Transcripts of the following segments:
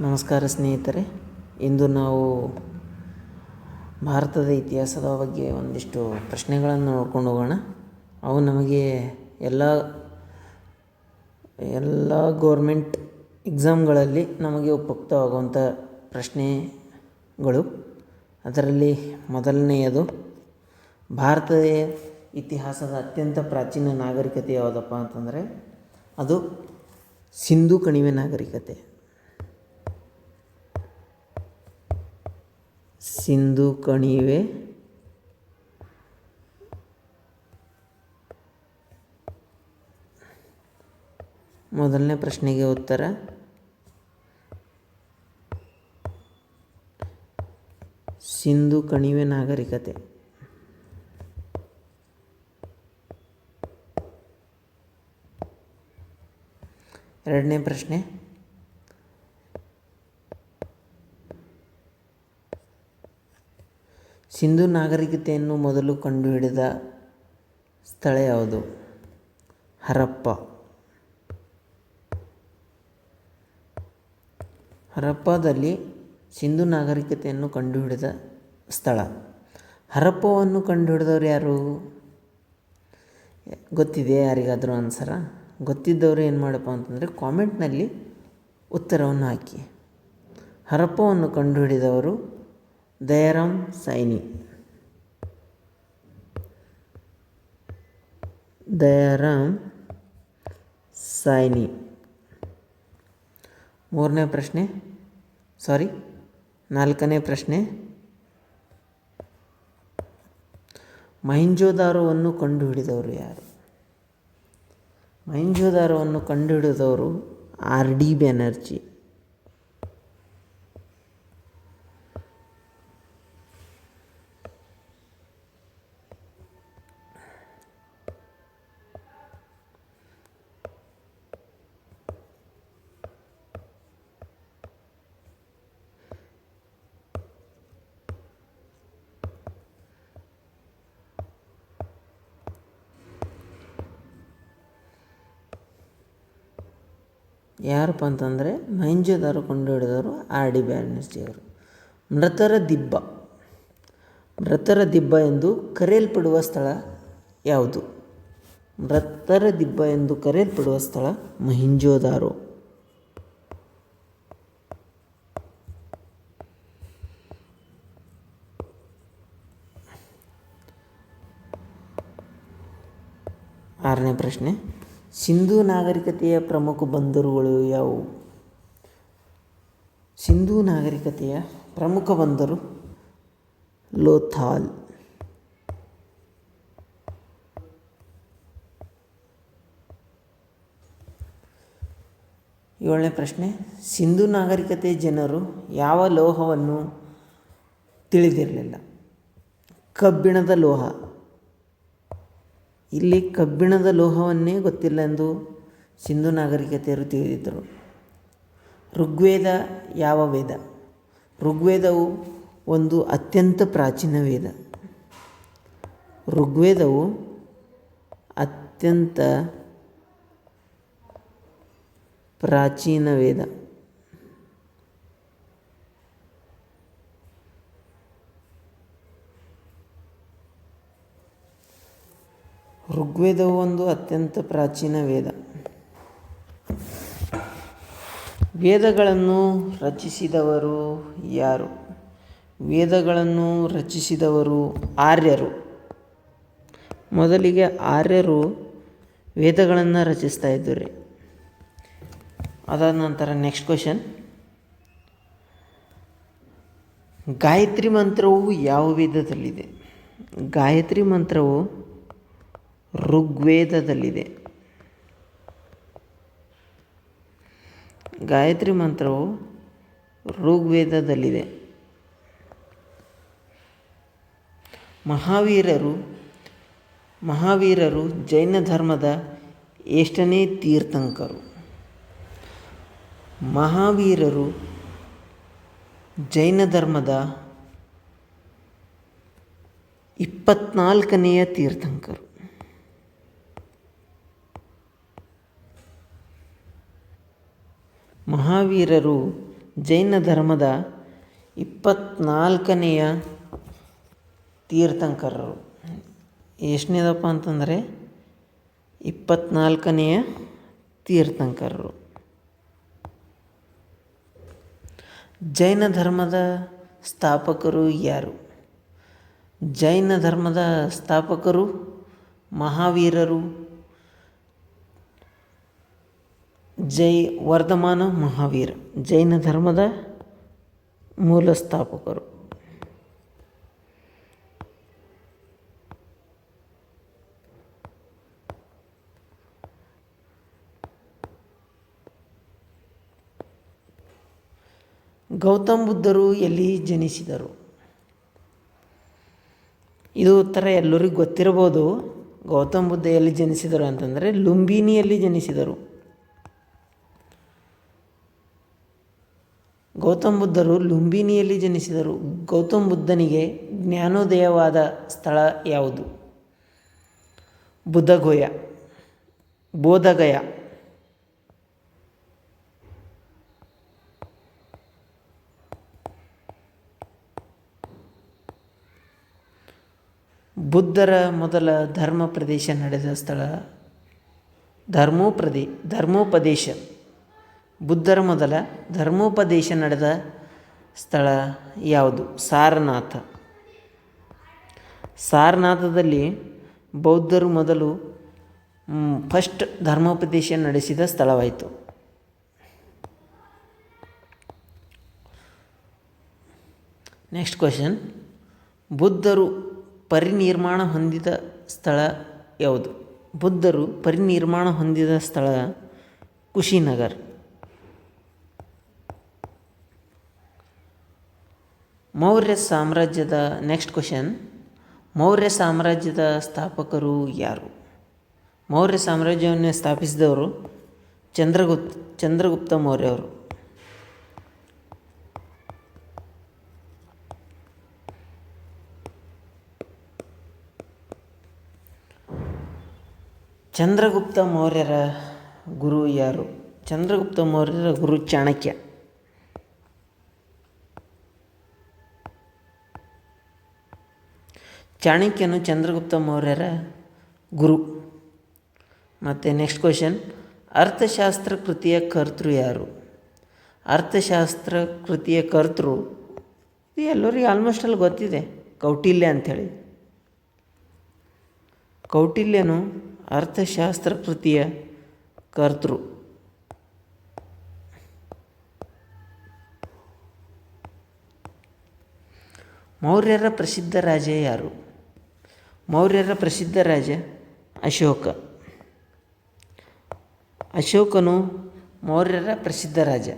ನಮಸ್ಕಾರ ಸ್ನೇಹಿತರೆ. ಇಂದು ನಾವು ಭಾರತದ ಇತಿಹಾಸದ ಬಗ್ಗೆ ಒಂದಿಷ್ಟು ಪ್ರಶ್ನೆಗಳನ್ನು ನೋಡ್ಕೊಂಡು ಹೋಗೋಣ. ಅವು ನಮಗೆ ಎಲ್ಲ ಗೌರ್ಮೆಂಟ್ ಎಕ್ಸಾಮ್ಗಳಲ್ಲಿ ನಮಗೆ ಉಪಯುಕ್ತವಾಗುವಂಥ ಪ್ರಶ್ನೆಗಳು. ಅದರಲ್ಲಿ ಮೊದಲನೆಯದು, ಭಾರತದ ಇತಿಹಾಸದ ಅತ್ಯಂತ ಪ್ರಾಚೀನ ನಾಗರಿಕತೆ ಯಾವುದಪ್ಪ ಅಂತಂದರೆ ಅದು ಸಿಂಧೂ ಕಣಿವೆ ನಾಗರಿಕತೆ. ಸಿಂಧೂ ಕಣಿವೆ ಮೊದಲನೇ ಪ್ರಶ್ನೆಗೆ ಉತ್ತರ ಸಿಂಧೂ ಕಣಿವೆ ನಾಗರಿಕತೆ. ಎರಡನೇ ಪ್ರಶ್ನೆ, ಸಿಂಧೂ ನಾಗರಿಕತೆಯನ್ನು ಮೊದಲು ಕಂಡುಹಿಡಿದ ಸ್ಥಳ ಯಾವುದು? ಹರಪ್ಪ. ಹರಪ್ಪದಲ್ಲಿ ಸಿಂಧೂ ನಾಗರಿಕತೆಯನ್ನು ಕಂಡುಹಿಡಿದ ಸ್ಥಳ. ಹರಪ್ಪವನ್ನು ಕಂಡುಹಿಡಿದವರು ಯಾರು ಗೊತ್ತಿದೆ? ಯಾರಿಗಾದರೂ ಆನ್ಸರ? ಗೊತ್ತಿದ್ದವರು ಏನು ಮಾಡಪ್ಪ ಅಂತಂದರೆ ಕಾಮೆಂಟ್ನಲ್ಲಿ ಉತ್ತರವನ್ನು ಹಾಕಿ. ಹರಪ್ಪವನ್ನು ಕಂಡುಹಿಡಿದವರು ದಯಾರಾಮ್ ಸೈನಿ. ದಯಾರಾಮ್ ಸೈನಿ. ನಾಲ್ಕನೇ ಪ್ರಶ್ನೆ, ಮೊಹೆಂಜೊದಾರೊವನ್ನು ಕಂಡುಹಿಡಿದವರು ಯಾರು? ಮೊಹೆಂಜೊದಾರೊವನ್ನು ಕಂಡುಹಿಡಿದವರು R.D. ಬ್ಯಾನರ್ಜಿ. ಯಾರಪ್ಪ ಅಂತಂದರೆ ಮೊಹೆಂಜೊದಾರೋ ಕಂಡುಹಿಡಿದವರು R.D. ಬ್ಯಾನರ್ಜಿ ಅವರು. ಮೃತರ ದಿಬ್ಬ ಎಂದು ಕರೆಯಲ್ಪಡುವ ಸ್ಥಳ ಯಾವುದು? ಮೃತರ ದಿಬ್ಬ ಎಂದು ಕರೆಯಲ್ಪಡುವ ಸ್ಥಳ ಮೊಹೆಂಜೊದಾರೋ. ಆರನೇ ಪ್ರಶ್ನೆ, ಸಿಂಧೂ ನಾಗರಿಕತೆಯ ಪ್ರಮುಖ ಬಂದರುಗಳು ಯಾವುವು? ಸಿಂಧೂ ನಾಗರಿಕತೆಯ ಪ್ರಮುಖ ಬಂದರು ಲೋಥಾಲ್. ಏಳನೇ ಪ್ರಶ್ನೆ, ಸಿಂಧೂ ನಾಗರಿಕತೆಯ ಜನರು ಯಾವ ಲೋಹವನ್ನು ತಿಳಿದಿರಲಿಲ್ಲ? ಕಬ್ಬಿಣದ ಲೋಹ. ಇಲ್ಲಿ ಕಬ್ಬಿಣದ ಲೋಹವನ್ನೇ ಗೊತ್ತಿಲ್ಲ ಎಂದು ಸಿಂಧೂ ನಾಗರಿಕತೆಯರು ತಿಳಿದಿದ್ದರು. ಋಗ್ವೇದ ಯಾವ ವೇದ? ಋಗ್ವೇದವು ಒಂದು ಅತ್ಯಂತ ಪ್ರಾಚೀನ ವೇದ. ಋಗ್ವೇದವು ಅತ್ಯಂತ ಪ್ರಾಚೀನ ವೇದ. ಋಗ್ವೇದವು ಒಂದು ಅತ್ಯಂತ ಪ್ರಾಚೀನ ವೇದ. ವೇದಗಳನ್ನು ರಚಿಸಿದವರು ಯಾರು? ವೇದಗಳನ್ನು ರಚಿಸಿದವರು ಆರ್ಯರು. ಮೊದಲಿಗೆ ಆರ್ಯರು ವೇದಗಳನ್ನು ರಚಿಸ್ತಾ ಇದ್ದರು. ಅದಾದ ನಂತರ ನೆಕ್ಸ್ಟ್ ಕ್ವೆಶನ್, ಗಾಯತ್ರಿ ಮಂತ್ರವು ಯಾವ ವೇದದಲ್ಲಿದೆ? ಗಾಯತ್ರಿ ಮಂತ್ರವು ಋಗ್ವೇದದಲ್ಲಿದೆ. ಗಾಯತ್ರಿ ಮಂತ್ರವು ಋಗ್ವೇದದಲ್ಲಿದೆ. ಮಹಾವೀರರು ಜೈನ ಧರ್ಮದ ಎಷ್ಟನೇ ತೀರ್ಥಂಕರು? ಮಹಾವೀರರು ಜೈನ ಧರ್ಮದ 24ನೇಯ ತೀರ್ಥಂಕರು. ಮಹಾವೀರರು ಜೈನ ಧರ್ಮದ 24ನೆಯ ತೀರ್ಥಂಕರರು. ಎಷ್ಟನೇದಪ್ಪ ಅಂತಂದರೆ 24ನೆಯ ತೀರ್ಥಂಕರರು. ಜೈನ ಧರ್ಮದ ಸ್ಥಾಪಕರು ಯಾರು? ಜೈನ ಧರ್ಮದ ಸ್ಥಾಪಕರು ಮಹಾವೀರರು. ವರ್ಧಮಾನ ಮಹಾವೀರ ಜೈನ ಧರ್ಮದ ಮೂಲ ಸ್ಥಾಪಕರು. ಗೌತಮ್ ಬುದ್ಧರು ಎಲ್ಲಿ ಜನಿಸಿದರು? ಇದು ಉತ್ತರ ಎಲ್ಲರಿಗೂ ಗೊತ್ತಿರಬಹುದು. ಗೌತಮ್ ಬುದ್ಧ ಎಲ್ಲಿ ಜನಿಸಿದರು ಅಂತಂದರೆ ಲುಂಬಿನಿಯಲ್ಲಿ ಜನಿಸಿದರು. ಗೌತಮ್ ಬುದ್ಧರು ಲುಂಬಿನಿಯಲ್ಲಿ ಜನಿಸಿದರು. ಗೌತಮ್ ಬುದ್ಧನಿಗೆ ಜ್ಞಾನೋದಯವಾದ ಸ್ಥಳ ಯಾವುದು? ಬೋಧಗಯ. ಬುದ್ಧರ ಮೊದಲ ಧರ್ಮೋಪದೇಶ ನಡೆದ ಸ್ಥಳ ಧರ್ಮೋಪದೇಶ. ಬುದ್ಧರ ಮೊದಲ ಧರ್ಮೋಪದೇಶ ನಡೆದ ಸ್ಥಳ ಯಾವುದು? ಸಾರನಾಥ. ಸಾರನಾಥದಲ್ಲಿ ಬೌದ್ಧರು ಮೊದಲು ಫಸ್ಟ್ ಧರ್ಮೋಪದೇಶ ನಡೆಸಿದ ಸ್ಥಳವಾಯಿತು. Next question. ಬುದ್ಧರು ಪರಿನಿರ್ವಾಣ ಹೊಂದಿದ ಸ್ಥಳ ಯಾವುದು? ಬುದ್ಧರು ಪರಿನಿರ್ವಾಣ ಹೊಂದಿದ ಸ್ಥಳ ಕುಶಿನಗರ್. ಮೌರ್ಯ ಸಾಮ್ರಾಜ್ಯದ ನೆಕ್ಸ್ಟ್ ಕ್ವೆಶನ್. ಮೌರ್ಯ ಸಾಮ್ರಾಜ್ಯದ ಸ್ಥಾಪಕರು ಯಾರು? ಮೌರ್ಯ ಸಾಮ್ರಾಜ್ಯವನ್ನು ಸ್ಥಾಪಿಸಿದವರು ಚಂದ್ರಗುಪ್ತ ಮೌರ್ಯವರು. ಚಂದ್ರಗುಪ್ತ ಮೌರ್ಯರ ಗುರು ಯಾರು? ಚಂದ್ರಗುಪ್ತ ಮೌರ್ಯರ ಗುರು ಚಾಣಕ್ಯ. ಚಾಣಕ್ಯನು ಚಂದ್ರಗುಪ್ತ ಮೌರ್ಯರ ಗುರು. ಮತ್ತು ನೆಕ್ಸ್ಟ್ ಕ್ವೆಶನ್. ಅರ್ಥಶಾಸ್ತ್ರ ಕೃತಿಯ ಕರ್ತೃ ಯಾರು? ಅರ್ಥಶಾಸ್ತ್ರ ಕೃತಿಯ ಕರ್ತೃ ಇದು ಎಲ್ಲರಿಗೂ ಆಲ್ಮೋಸ್ಟ್ ಅಲ್ಲಿ ಗೊತ್ತಿದೆ, ಕೌಟಿಲ್ಯ ಅಂಥೇಳಿ. ಕೌಟಿಲ್ಯನು ಅರ್ಥಶಾಸ್ತ್ರ ಕೃತಿಯ ಕರ್ತೃ. ಮೌರ್ಯರ ಪ್ರಸಿದ್ಧ ರಾಜ ಯಾರು? ಮೌರ್ಯರ ಪ್ರಸಿದ್ಧ ರಾಜ ಅಶೋಕ. ಅಶೋಕನು ಮೌರ್ಯರ ಪ್ರಸಿದ್ಧ ರಾಜ.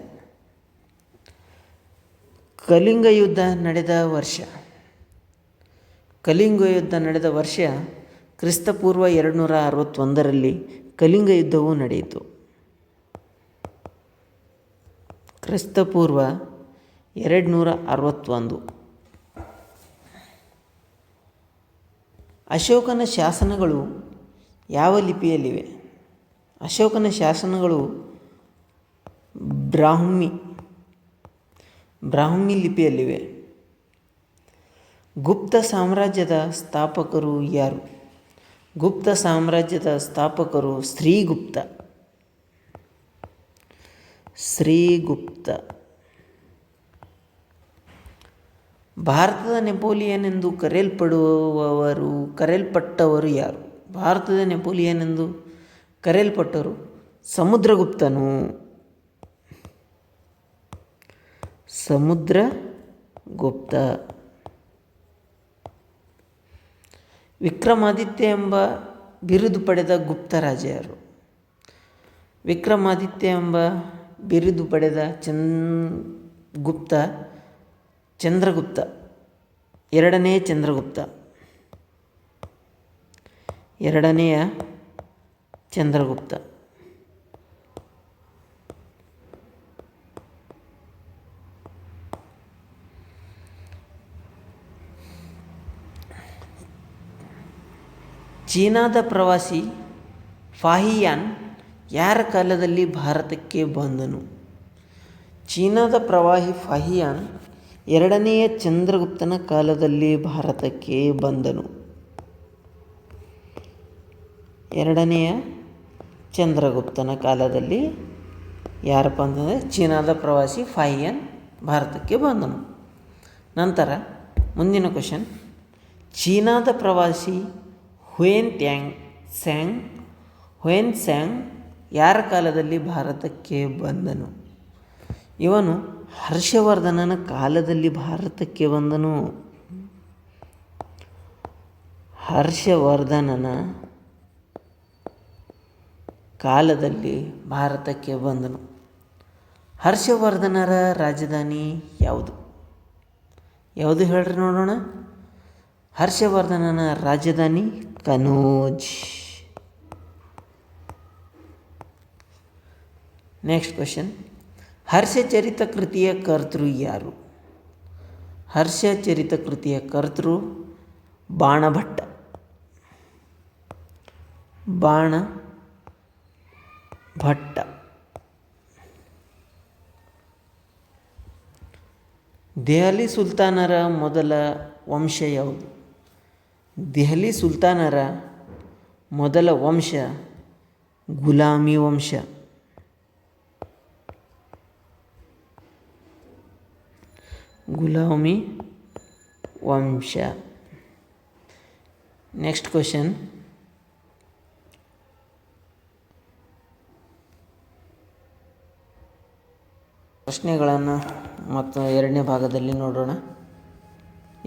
ಕಳಿಂಗ ಯುದ್ಧ ನಡೆದ ವರ್ಷ? ಕಳಿಂಗ ಯುದ್ಧ ನಡೆದ ವರ್ಷ ಕ್ರಿಸ್ತಪೂರ್ವ 261ರಲ್ಲಿ ಕಳಿಂಗ ಯುದ್ಧವು ನಡೆಯಿತು. ಕ್ರಿಸ್ತಪೂರ್ವ 261. ಅಶೋಕನ ಶಾಸನಗಳು ಯಾವ ಲಿಪಿಯಲ್ಲಿವೆ? ಅಶೋಕನ ಶಾಸನಗಳು ಬ್ರಾಹ್ಮಿ ಲಿಪಿಯಲ್ಲಿವೆ. ಗುಪ್ತ ಸಾಮ್ರಾಜ್ಯದ ಸ್ಥಾಪಕರು ಯಾರು? ಗುಪ್ತ ಸಾಮ್ರಾಜ್ಯದ ಸ್ಥಾಪಕರು ಶ್ರೀಗುಪ್ತ. ಭಾರತದ ನೆಪೋಲಿಯನ್ ಎಂದು ಕರೆಯಲ್ಪಟ್ಟವರು ಯಾರು? ಭಾರತದ ನೆಪೋಲಿಯನ್ ಎಂದು ಕರೆಯಲ್ಪಟ್ಟವರು ಸಮುದ್ರಗುಪ್ತನು. ಸಮುದ್ರಗುಪ್ತ. ವಿಕ್ರಮಾದಿತ್ಯ ಎಂಬ ಬಿರುದು ಪಡೆದ ಗುಪ್ತ ರಾಜ ಯಾರು? ವಿಕ್ರಮಾದಿತ್ಯ ಎಂಬ ಬಿರುದು ಪಡೆದ ಚಂದ್ರಗುಪ್ತ. ಎರಡನೆಯ ಚಂದ್ರಗುಪ್ತ. ಚೀನಾದ ಪ್ರವಾಸಿ ಫಾಹಿಯಾನ್ ಯಾರ ಕಾಲದಲ್ಲಿ ಭಾರತಕ್ಕೆ ಬಂದನು? ಚೀನಾದ ಪ್ರವಾಹಿ ಫಹಿಯಾನ್ ಎರಡನೆಯ ಚಂದ್ರಗುಪ್ತನ ಕಾಲದಲ್ಲಿ ಭಾರತಕ್ಕೆ ಬಂದನು. ಎರಡನೆಯ ಚಂದ್ರಗುಪ್ತನ ಕಾಲದಲ್ಲಿ ಯಾರಪ್ಪ ಅಂತಂದರೆ ಚೀನಾದ ಪ್ರವಾಸಿ ಫಹಿಯಾನ್ ಭಾರತಕ್ಕೆ ಬಂದನು. ನಂತರ ಮುಂದಿನ ಕ್ವಶನ್, ಚೀನಾದ ಪ್ರವಾಸಿ ಹುಯೆನ್ ಸ್ಯಾಂಗ್ ಯಾರ ಕಾಲದಲ್ಲಿ ಭಾರತಕ್ಕೆ ಬಂದನು? ಇವನು ಹರ್ಷವರ್ಧನನ ಕಾಲದಲ್ಲಿ ಭಾರತಕ್ಕೆ ಬಂದನು. ಹರ್ಷವರ್ಧನನ ಕಾಲದಲ್ಲಿ ಭಾರತಕ್ಕೆ ಬಂದನು. ಹರ್ಷವರ್ಧನರ ರಾಜಧಾನಿ ಯಾವುದು? ಯಾವುದು ಹೇಳ್ರಿ ನೋಡೋಣ. ಹರ್ಷವರ್ಧನನ ರಾಜಧಾನಿ ಕನೋಜ್. ನೆಕ್ಸ್ಟ್ ಕ್ವಶನ್, ಹರ್ಷಚರಿತ ಕೃತಿಯ ಕರ್ತೃ ಯಾರು? ಹರ್ಷಚರಿತ ಕೃತಿಯ ಕರ್ತೃ ಬಾಣಭಟ್ಟ. ದೆಹಲಿ ಸುಲ್ತಾನರ ಮೊದಲ ವಂಶ ಯಾವುದು? ದೆಹಲಿ ಸುಲ್ತಾನರ ಮೊದಲ ವಂಶ ಗುಲಾಮಿ ವಂಶ. ಗುಲಾಮಿ ವಂಶ. ನೆಕ್ಸ್ಟ್ ಕ್ವಶನ್, ಪ್ರಶ್ನೆಗಳನ್ನು ಮತ್ತು ಎರಡನೇ ಭಾಗದಲ್ಲಿ ನೋಡೋಣ.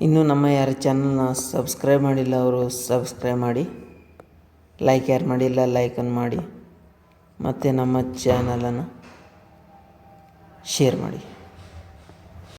ಇನ್ನೂ ನಮ್ಮ ಯಾರು ಚಾನಲ್ನ ಸಬ್ಸ್ಕ್ರೈಬ್ ಮಾಡಿಲ್ಲ ಅವರು ಸಬ್ಸ್ಕ್ರೈಬ್ ಮಾಡಿ, ಲೈಕ್ ಯಾರು ಮಾಡಿಲ್ಲ ಲೈಕನ್ನು ಮಾಡಿ, ಮತ್ತು ನಮ್ಮ ಚಾನಲನ್ನು ಶೇರ್ ಮಾಡಿ.